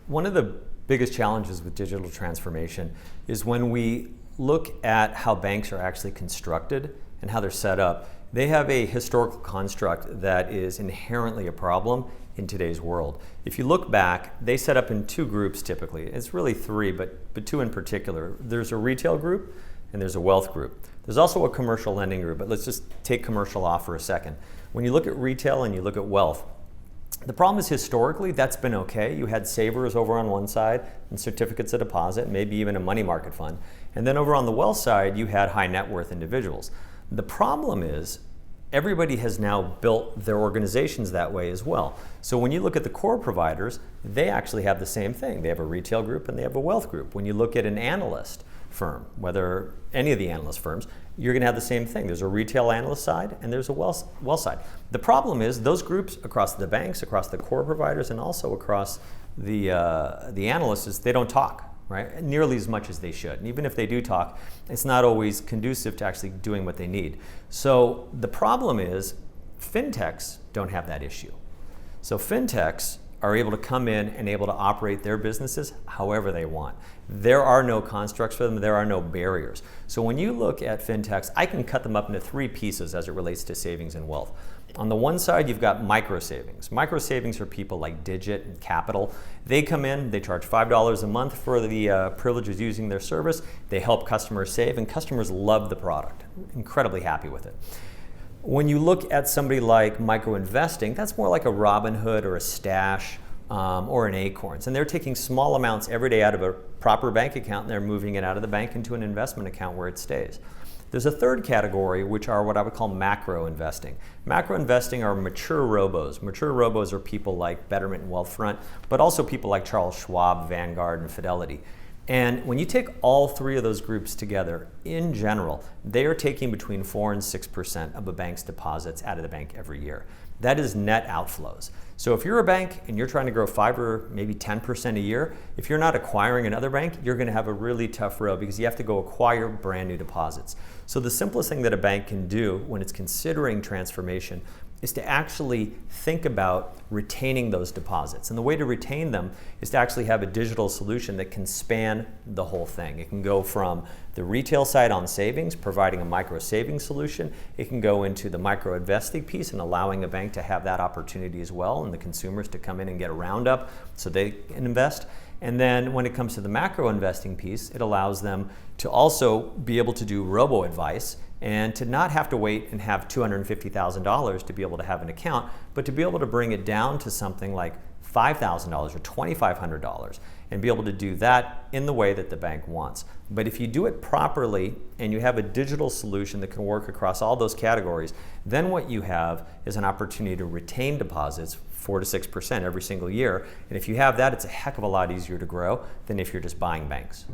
One of the biggest challenges with digital transformation is when we look at how banks are actually constructed and how they're set up. They have a historical construct that is inherently a problem in today's world. If you look back, they set up in two groups typically. It's really three, but two in particular. There's a retail group and there's a wealth group. There's also a commercial lending group, but let's just take commercial off for a second. When you look at retail and you look at wealth, the problem is historically that's been okay. You had savers over on one side and certificates of deposit, maybe even a money market fund. And then over on the wealth side, you had high net worth individuals. The problem is everybody has now built their organizations that way as well. So when you look at the core providers, they actually have the same thing. They have a retail group and they have a wealth group. When you look at an analyst firm, whether any of the analyst firms, you're going to have the same thing. There's a retail analyst side and there's a wealth side. The problem is those groups across the banks, across the core providers, and also across the analysts, is they don't talk, right? Nearly as much as they should. And even if they do talk, it's not always conducive to actually doing what they need. So the problem is fintechs don't have that issue. So fintechs are able to come in and able to operate their businesses however they want. There are no constructs for them, there are no barriers. So when you look at fintechs, I can cut them up into three pieces as it relates to savings and wealth. On the one side, you've got micro savings. Micro savings are people like Digit and Capital. They come in, they charge $5 a month for the privilege of using their service. They help customers save, and customers love the product, incredibly happy with it. When you look at somebody like micro investing, that's more like a Robinhood or a Stash or an Acorns. And they're taking small amounts every day out of a proper bank account and they're moving it out of the bank into an investment account where it stays. There's a third category, which are what I would call macro investing. Macro investing are mature robos. Mature robos are people like Betterment and Wealthfront, but also people like Charles Schwab, Vanguard, and Fidelity. And when you take all three of those groups together, in general, they are taking between 4 and 6% of a bank's deposits out of the bank every year. That is net outflows. So if you're a bank and you're trying to grow 5 or maybe 10% a year, if you're not acquiring another bank, you're going to have a really tough road because you have to go acquire brand new deposits. So the simplest thing that a bank can do when it's considering transformation is to actually think about retaining those deposits. And the way to retain them is to actually have a digital solution that can span the whole thing. It can go from the retail side on savings, providing a micro savings solution. It can go into the micro investing piece and allowing a bank to have that opportunity as well, and the consumers to come in and get a roundup so they can invest. And then when it comes to the macro investing piece, it allows them to also be able to do robo-advice and to not have to wait and have $250,000 to be able to have an account, but to be able to bring it down to something like $5,000 or $2,500 and be able to do that in the way that the bank wants. But if you do it properly and you have a digital solution that can work across all those categories, then what you have is an opportunity to retain deposits 4 to 6% every single year. And if you have that, it's a heck of a lot easier to grow than if you're just buying banks.